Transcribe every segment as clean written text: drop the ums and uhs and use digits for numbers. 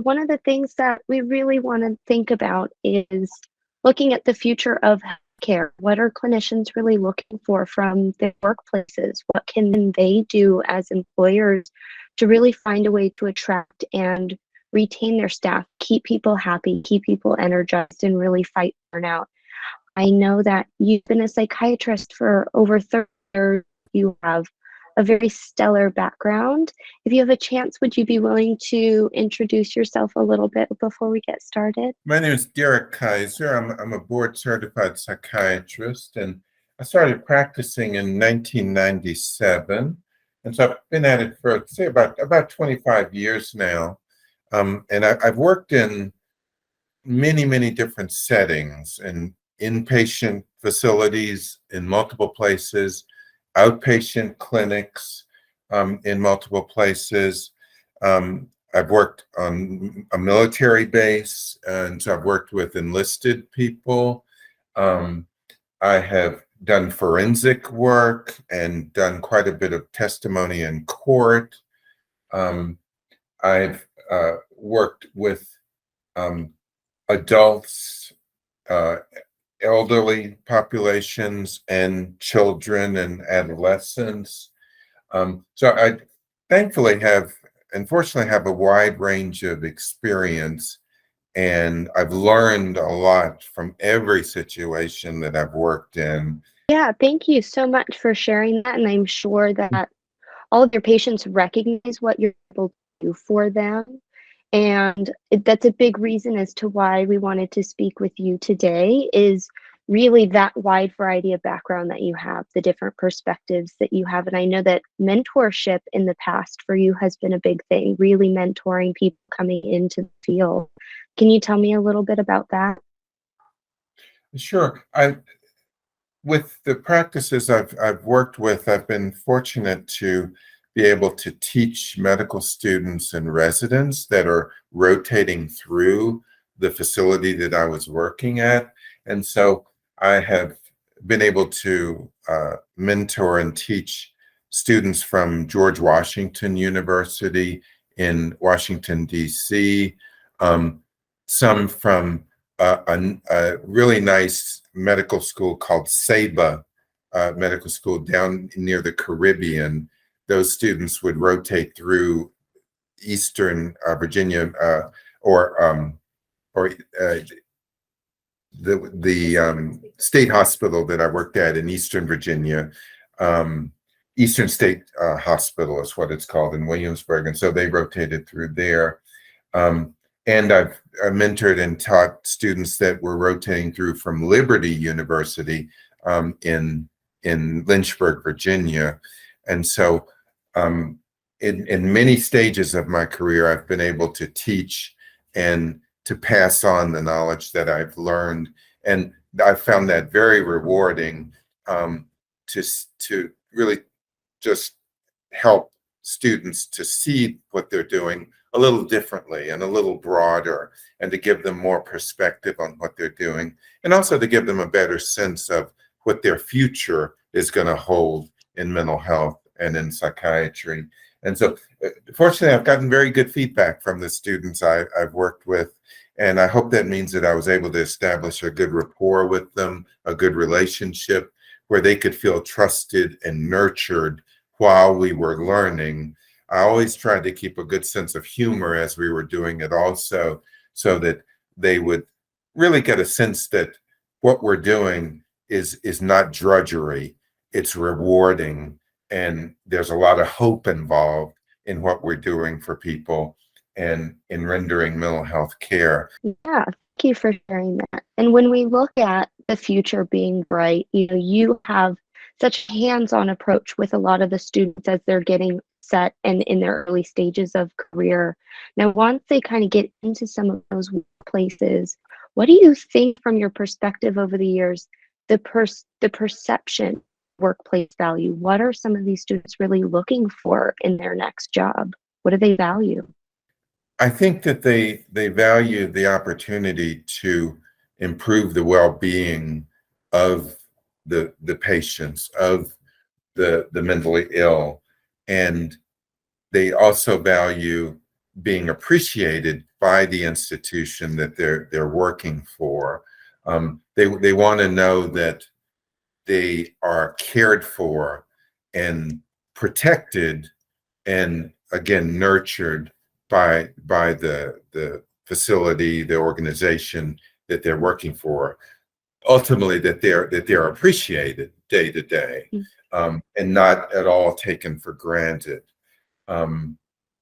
one of the things that we really want to think about is looking at the future of healthcare. What are clinicians really looking for from their workplaces? What can they do as employers to really find a way to attract and retain their staff, keep people happy, keep people energized, and really fight burnout? I know that you've been a psychiatrist for over 30 years. You have a very stellar background. If you have a chance, would you be willing to introduce yourself a little bit before we get started? My name is Dierich Kaiser. I'm a board certified psychiatrist, and I started practicing in 1997. And so I've been at it for, say, about 25 years now. And I've worked in many, many different settings, in inpatient facilities in multiple places, outpatient clinics in multiple places. I've worked on a military base, and so I've worked with enlisted people. I have done forensic work and done quite a bit of testimony in court. I've worked with adults, elderly populations, and children and adolescents. So I thankfully unfortunately have a wide range of experience, and I've learned a lot from every situation that I've worked in. Yeah, thank you so much for sharing that. And I'm sure that all of your patients recognize what you're able to do for them. And that's a big reason as to why we wanted to speak with you today, is really that wide variety of background that you have, the different perspectives that you have. And I know that mentorship in the past for you has been a big thing, really mentoring people coming into the field. Can you tell me a little bit about that? Sure. With the practices I've worked with, I've been fortunate to be able to teach medical students and residents that are rotating through the facility that I was working at. And so I have been able to mentor and teach students from George Washington University in Washington, D.C., some from a really nice medical school called Saba Medical School down near the Caribbean. Those students would rotate through Eastern Virginia or the state hospital that I worked at in Eastern Virginia. Eastern State Hospital is what it's called in Williamsburg, and so they rotated through there. And I've mentored and taught students that were rotating through from Liberty University in Lynchburg, Virginia. And so in many stages of my career, I've been able to teach and to pass on the knowledge that I've learned. And I found that very rewarding to really just help students to see what they're doing a little differently and a little broader, and to give them more perspective on what they're doing, and also to give them a better sense of what their future is going to hold in mental health and in psychiatry. And so fortunately, I've gotten very good feedback from the students I've worked with, and I hope that means that I was able to establish a good rapport with them, a good relationship where they could feel trusted and nurtured while we were learning. I always tried to keep a good sense of humor as we were doing it also, so that they would really get a sense that what we're doing is not drudgery, it's rewarding, and there's a lot of hope involved in what we're doing for people and in rendering mental health care. Yeah, thank you for sharing that. And when we look at the future being bright, you have such a hands-on approach with a lot of the students as they're getting set and in their early stages of career. Now, once they kind of get into some of those places, what do you think from your perspective over the years, the perception workplace value? What are some of these students really looking for in their next job? What do they value? I think that they value the opportunity to improve the well-being of the patients, of the mentally ill, and they also value being appreciated by the institution that they're working for. They want to know that they are cared for and protected and again nurtured by the facility, the organization that they're working for. Ultimately, that they're appreciated day to day, and not at all taken for granted.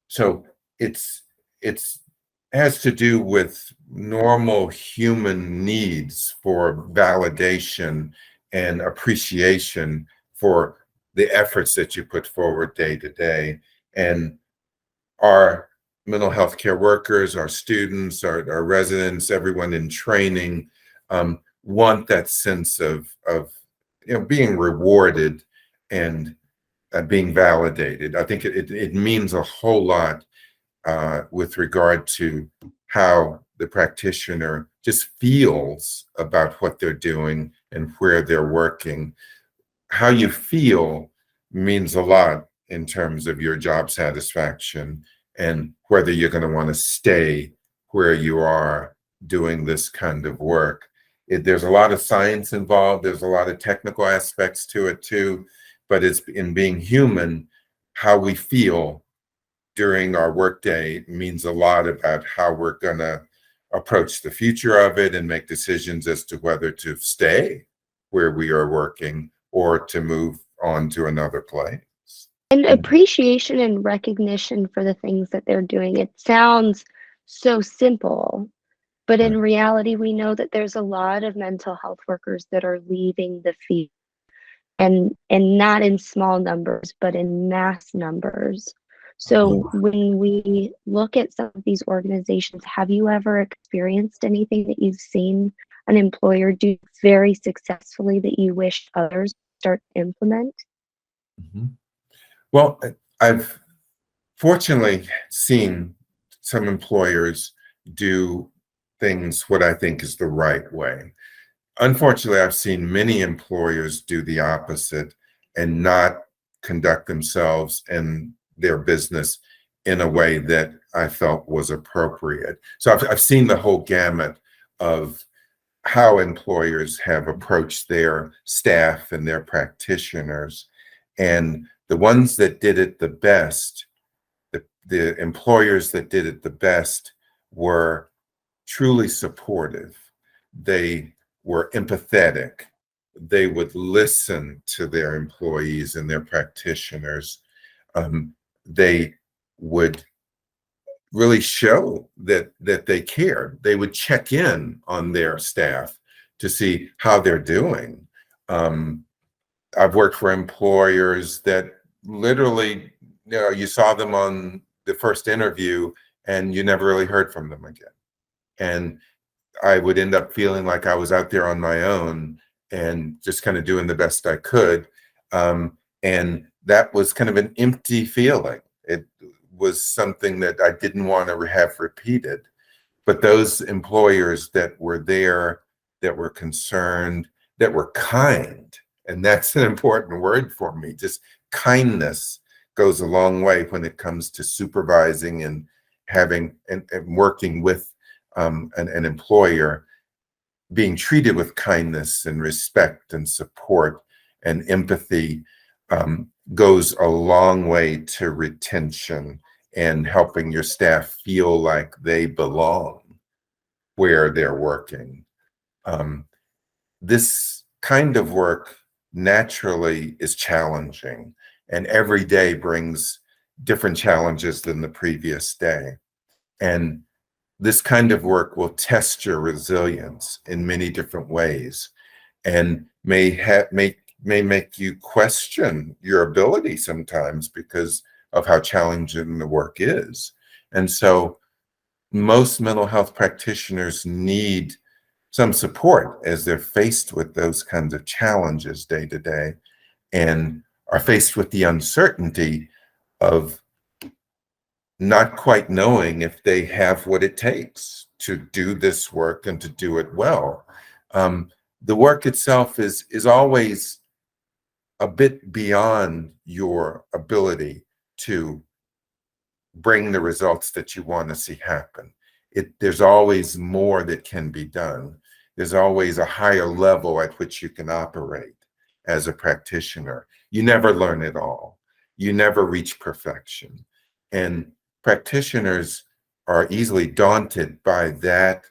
So it's has to do with normal human needs for validation and appreciation for the efforts that you put forward day to day. And our mental health care workers, our students, our residents, everyone in training want that sense of being rewarded and being validated. I think it means a whole lot with regard to how the practitioner just feels about what they're doing and where they're working. How you feel means a lot in terms of your job satisfaction and whether you're going to want to stay where you are doing this kind of work. There's a lot of science involved. There's a lot of technical aspects to it too, but it's in being human, how we feel during our workday means a lot about how we're going to approach the future of it and make decisions as to whether to stay where we are working or to move on to another place. And appreciation and recognition for the things that they're doing. It sounds so simple, but in reality, we know that there's a lot of mental health workers that are leaving the field, and not in small numbers, but in mass numbers. So when we look at some of these organizations, have you ever experienced anything that you've seen an employer do very successfully that you wish others start to implement? Well, I've fortunately seen some employers do things what I think is the right way. Unfortunately, I've seen many employers do the opposite and not conduct themselves and their business in a way that I felt was appropriate. So I've seen the whole gamut of how employers have approached their staff and their practitioners. And the ones that did it the best, the employers that did it the best were truly supportive. They were empathetic. They would listen to their employees and their practitioners. They would really show that they cared. They would check in on their staff to see how they're doing. I've worked for employers that literally, you saw them on the first interview and you never really heard from them again. And I would end up feeling like I was out there on my own and just kind of doing the best I could. And that was kind of an empty feeling. It was something that I didn't want to have repeated. But those employers that were there, that were concerned, that were kind, and that's an important word for me. Just kindness goes a long way when it comes to supervising and having and working with an employer. Being treated with kindness and respect and support and empathy goes a long way to retention and helping your staff feel like they belong where they're working. This kind of work naturally is challenging, and every day brings different challenges than the previous day. And this kind of work will test your resilience in many different ways and may make you question your ability sometimes because of how challenging the work is. And so most mental health practitioners need some support as they're faced with those kinds of challenges day to day and are faced with the uncertainty of not quite knowing if they have what it takes to do this work and to do it well. The work itself is always a bit beyond your ability to bring the results that you want to see happen. There's always more that can be done. There's always a higher level at which you can operate as a practitioner. You never learn it all. You never reach perfection. And practitioners are easily daunted by that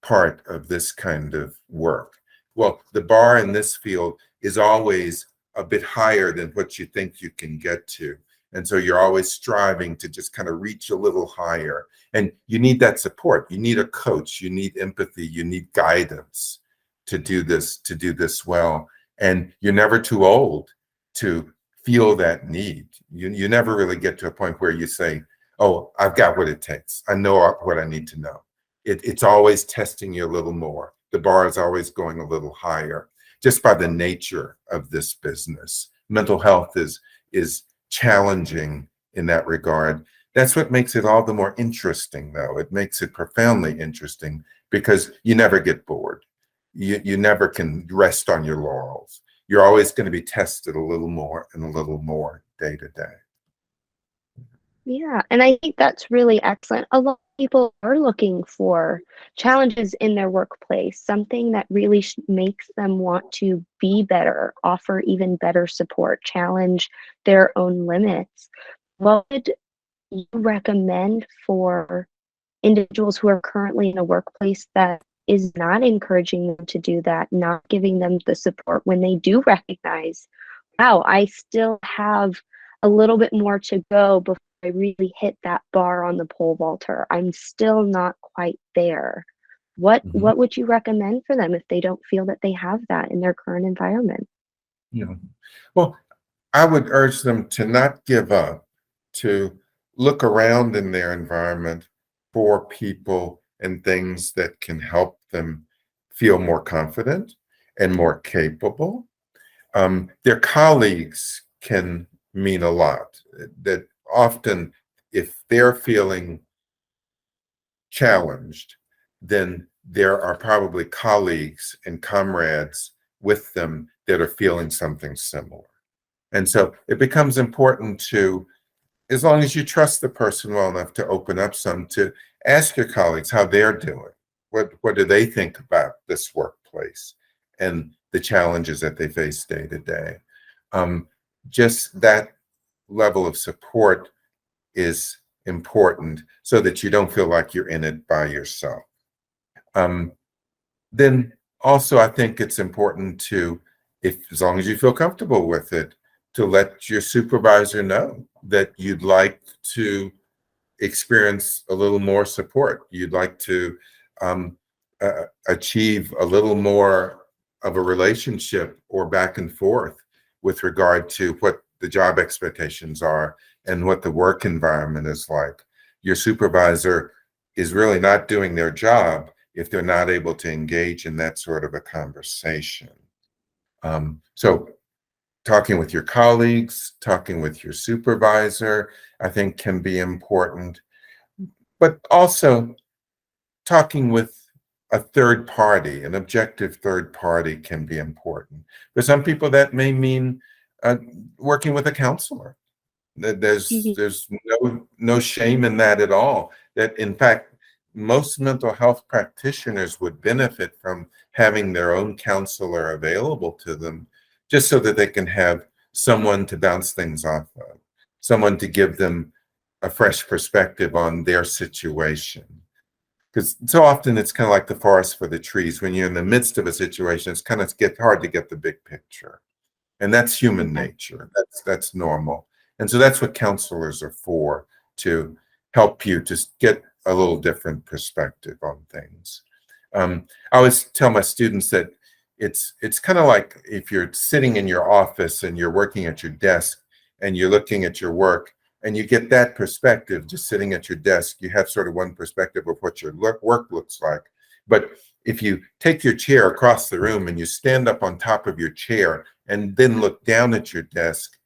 part of this kind of work. Well, the bar in this field is always a bit higher than what you think you can get to. And so you're always striving to just kind of reach a little higher. And you need that support. You need a coach, you need empathy, you need guidance to do this well. And you're never too old to feel that need. You never really get to a point where you say, oh, I've got what it takes. I know what I need to know. It's always testing you a little more. The bar is always going a little higher, just by the nature of this business. Mental health is challenging in that regard. That's what makes it all the more interesting, though. It makes it profoundly interesting because you never get bored. You never can rest on your laurels. You're always going to be tested a little more and a little more day to day. Yeah, and I think that's really excellent. A lot of people are looking for challenges in their workplace, something that really makes them want to be better, offer even better support, challenge their own limits. What would you recommend for individuals who are currently in a workplace that is not encouraging them to do that, not giving them the support when they do recognize, wow, I still have a little bit more to go before I really hit that bar on the pole vaulter. I'm still not quite there. What would you recommend for them if they don't feel that they have that in their current environment? Yeah. Well, I would urge them to not give up, to look around in their environment for people and things that can help them feel more confident and more capable. Their colleagues can mean a lot. That often, if they're feeling challenged, then there are probably colleagues and comrades with them that are feeling something similar. And so it becomes important to, as long as you trust the person well enough to open up some, to ask your colleagues how they're doing. What do they think about this workplace and the challenges that they face day to day? Just that level of support is important so that you don't feel like you're in it by yourself. Then also, I think it's important to, as long as you feel comfortable with it, to let your supervisor know that you'd like to experience a little more support. You'd like to achieve a little more of a relationship or back and forth with regard to what the job expectations are and what the work environment is like. Your supervisor is really not doing their job if they're not able to engage in that sort of a conversation. So talking with your colleagues, talking with your supervisor, I think can be important, but also talking with a third party, an objective third party can be important. For some people, that may mean working with a counselor. There's no shame in that at all. That in fact, most mental health practitioners would benefit from having their own counselor available to them, just so that they can have someone to bounce things off of, someone to give them a fresh perspective on their situation. Because so often it's kind of like the forest for the trees. When you're in the midst of a situation, it's kind of hard to get the big picture. And that's human nature. That's normal. And so that's what counselors are for, to help you to get a little different perspective on things. I always tell my students that it's kind of like if you're sitting in your office and you're working at your desk and you're looking at your work and you get that perspective just sitting at your desk. You have sort of one perspective of what your work looks like. But if you take your chair across the room and you stand up on top of your chair and then look down at your desk,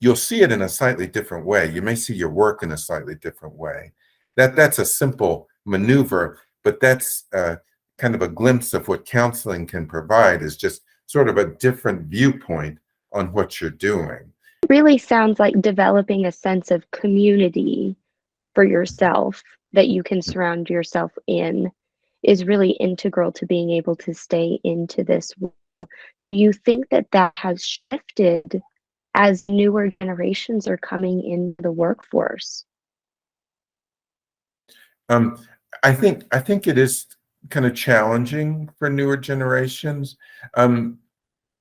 you'll see it in a slightly different way. You may see your work in a slightly different way. That's a simple maneuver, but that's kind of a glimpse of what counseling can provide, is just sort of a different viewpoint on what you're doing. really sounds like developing a sense of community for yourself that you can surround yourself in is really integral to being able to stay into this. Do you think that that has shifted as newer generations are coming into the workforce? Um, I think it is kind of challenging for newer generations,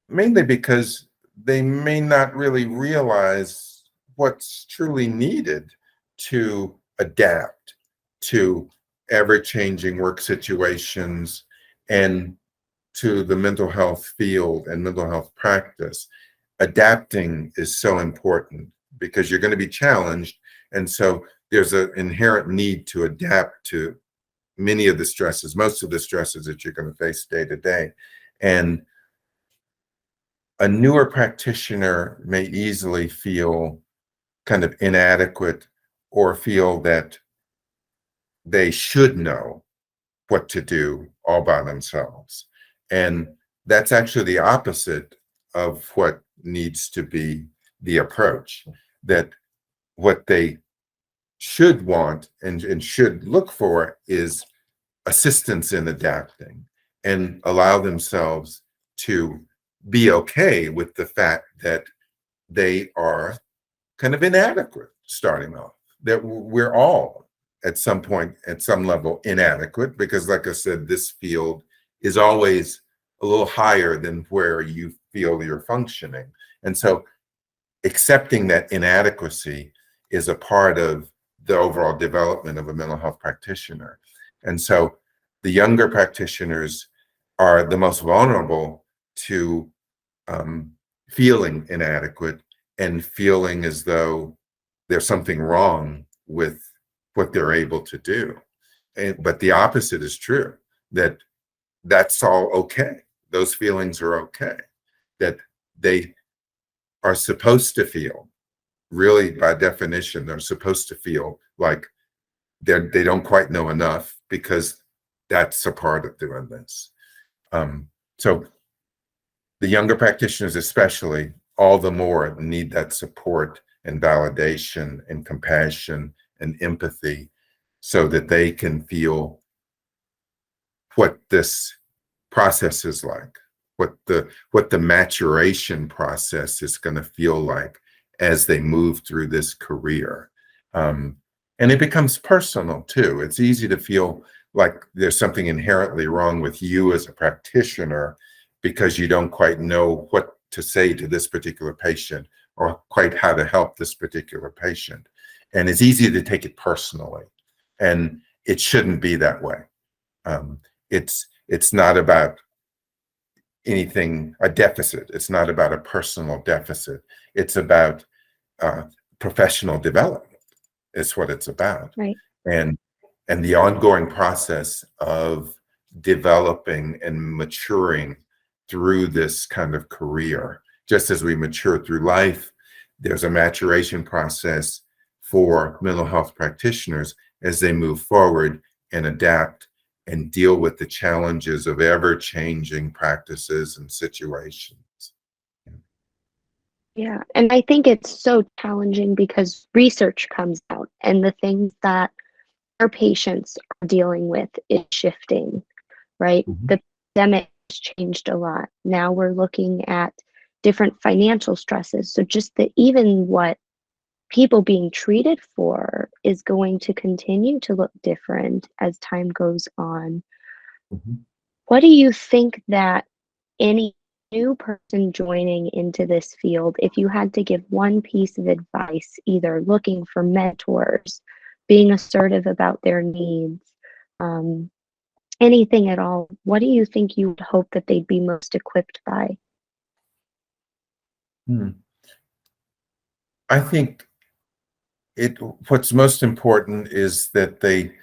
mainly because they may not really realize what's truly needed to adapt to ever-changing work situations and to the mental health field and mental health practice. Adapting is so important because you're going to be challenged. And so there's an inherent need to adapt to many of the stresses, most of the stresses that you're going to face day to day. And a newer practitioner may easily feel kind of inadequate or feel that they should know what to do all by themselves. And that's actually the opposite of what needs to be the approach, that what they should want and should look for is assistance in adapting and allow themselves to be okay with the fact that they are kind of inadequate starting off, that we're all at some point, at some level, inadequate, because like I said, this field is always a little higher than where you feel you're functioning. And so accepting that inadequacy is a part of the overall development of a mental health practitioner. And so the younger practitioners are the most vulnerable to feeling inadequate and feeling as though there's something wrong with what they're able to do. But the opposite is true, that that's all okay. Those feelings are okay, that they are supposed to feel, really by definition, they're supposed to feel like they don't quite know enough, because that's a part of doing this. So the younger practitioners especially, all the more need that support and validation and compassion and empathy so that they can feel what this process is like, what the maturation process is going to feel like as they move through this career. And it becomes personal too. It's easy to feel like there's something inherently wrong with you as a practitioner because you don't quite know what to say to this particular patient or quite how to help this particular patient. And it's easy to take it personally. And it shouldn't be that way. It's not about anything, a deficit. It's not about a personal deficit. It's about professional development. It's what it's about. Right. And the ongoing process of developing and maturing through this kind of career. Just as we mature through life, there's a maturation process for mental health practitioners as they move forward and adapt and deal with the challenges of ever-changing practices and situations. Yeah. And I think it's so challenging because research comes out and the things that our patients are dealing with is shifting, right? Mhm. The pandemic has changed a lot. Now we're looking at different financial stresses. So just that even what people being treated for is going to continue to look different as time goes on. Mhm. What do you think that any new person joining into this field, if you had to give one piece of advice, either looking for mentors, being assertive about their needs, um, anything at all, what do you think you would hope that they'd be most equipped by? Hmm. I think what's most important is that they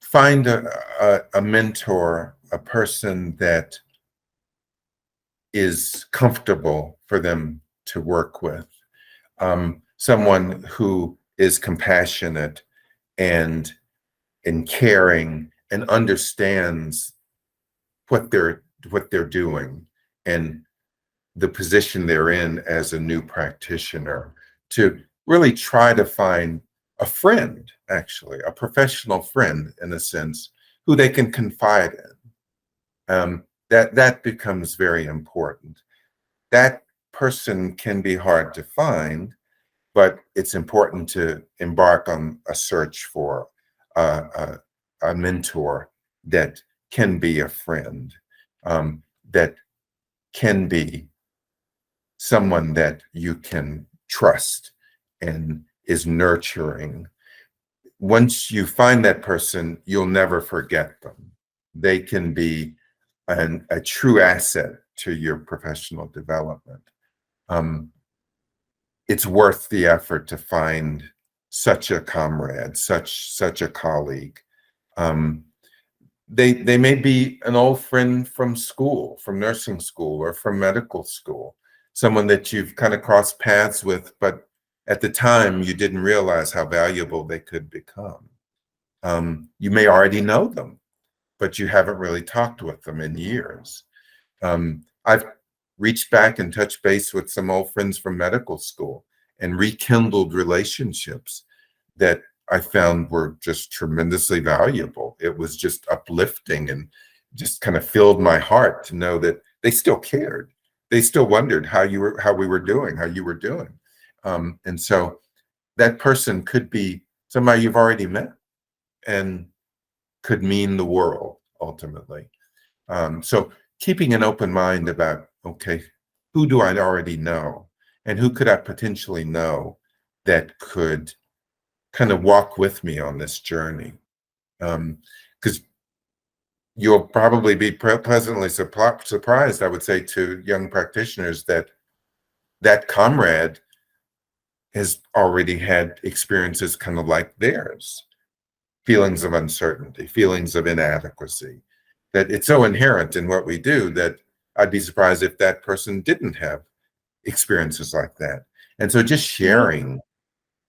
find a mentor, a person that is comfortable for them to work with, someone who is compassionate and caring and understands what they're doing and the position they're in as a new practitioner, to really try to find a friend, actually, a professional friend in a sense, who they can confide in. That becomes very important. That person can be hard to find, but it's important to embark on a search for a mentor that can be a friend, that can be someone that you can trust and is nurturing. Once you find that person, you'll never forget them. They can be a true asset to your professional development. It's worth the effort to find such a comrade, such a colleague. They may be an old friend from school, from nursing school or from medical school, someone that you've kind of crossed paths with, but at the time you didn't realize how valuable they could become. You may already know them, but you haven't really talked with them in years. I've reached back and touched base with some old friends from medical school and rekindled relationships that I found were just tremendously valuable. It was just uplifting and just kind of filled my heart to know that they still cared. They still wondered how we were doing, how you were doing. And so that person could be somebody you've already met and could mean the world ultimately. So keeping an open mind about, okay, who do I already know and who could I potentially know that could kind of walk with me on this journey? Because you'll probably be pleasantly surprised, I would say, to young practitioners that that comrade has already had experiences kind of like theirs, feelings of uncertainty, feelings of inadequacy, that it's so inherent in what we do that I'd be surprised if that person didn't have experiences like that. And so just sharing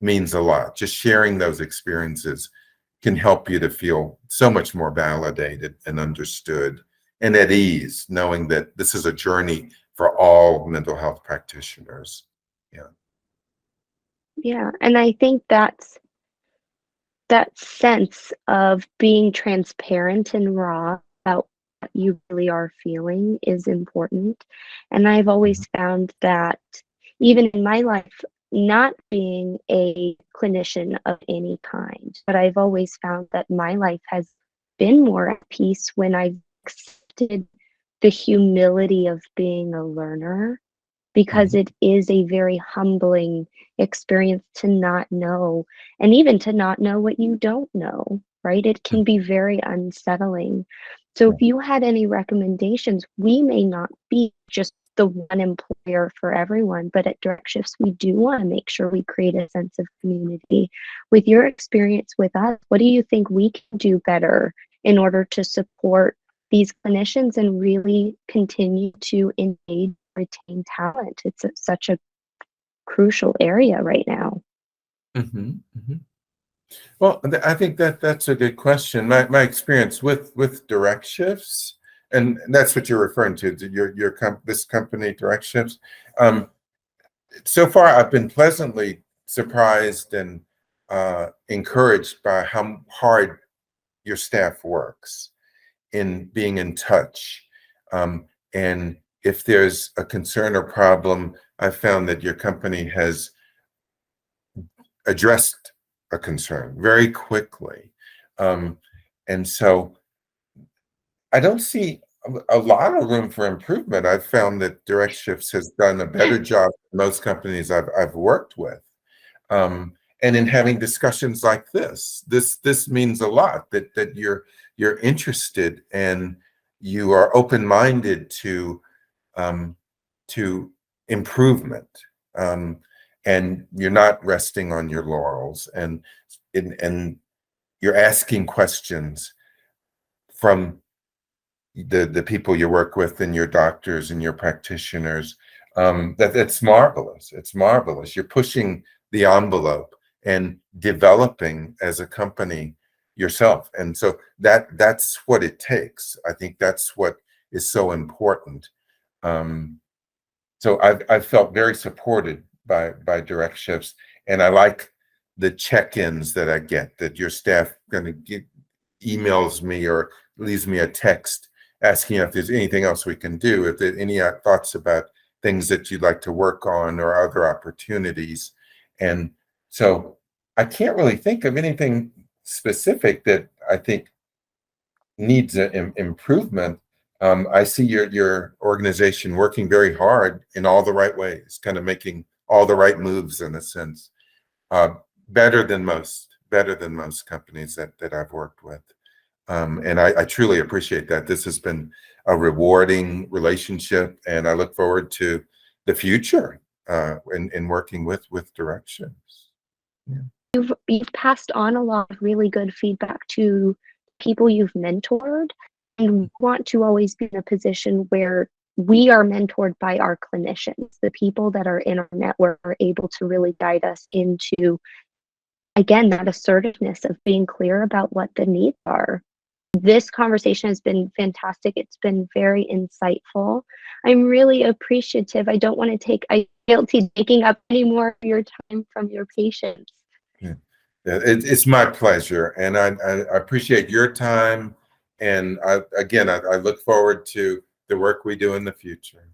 means a lot. Just sharing those experiences can help you to feel so much more validated and understood and at ease, knowing that this is a journey for all mental health practitioners. Yeah. Yeah, and I think that sense of being transparent and raw about what you really are feeling is important. And I've always found that even in my life, not being a clinician of any kind, but I've always found that my life has been more at peace when I've accepted the humility of being a learner, because it is a very humbling experience to not know, and even to not know what you don't know, right? It can be very unsettling. So if you had any recommendations, we may not be just the one employer for everyone, but at DirectShifts, we do want to make sure we create a sense of community. With your experience with us, what do you think we can do better in order to support these clinicians and really continue to engage, retain talent? It's such a crucial area right now. Well, I think that's a good question. My experience with DirectShifts, and that's what you're referring to, this company DirectShifts. So far, I've been pleasantly surprised and encouraged by how hard your staff works in being in touch. And if there's a concern or problem, I've found that your company has addressed a concern very quickly. And so I don't see a lot of room for improvement. I've found that DirectShifts has done a better job than most companies I've worked with. And in having discussions like this means a lot, that you're interested and you are open-minded to improvement, and you're not resting on your laurels, and you're asking questions from the people you work with and your doctors and your practitioners. That's marvelous. It's marvelous. You're pushing the envelope and developing as a company yourself. And so that's what it takes. I think that's what is so important. so I've felt very supported by DirectShifts, and I like the check-ins that I get, that your staff going to get emails me or leaves me a text asking if there's anything else we can do, if there any thoughts about things that you'd like to work on or other opportunities. And so I can't really think of anything specific that I think needs an improvement. I see your organization working very hard in all the right ways, kind of making all the right moves in a sense, better than most companies that I've worked with. And I truly appreciate that. This has been a rewarding relationship, and I look forward to the future in working with DirectShifts. Yeah. You've passed on a lot of really good feedback to people you've mentored, and we want to always be in a position where we are mentored by our clinicians. The people that are in our network are able to really guide us into, again, that assertiveness of being clear about what the needs are. This conversation has been fantastic. It's been very insightful. I'm really appreciative. I don't want to I'm guilty taking up any more of your time from your patients. Yeah. It's my pleasure, and I appreciate your time. And I look forward to the work we do in the future.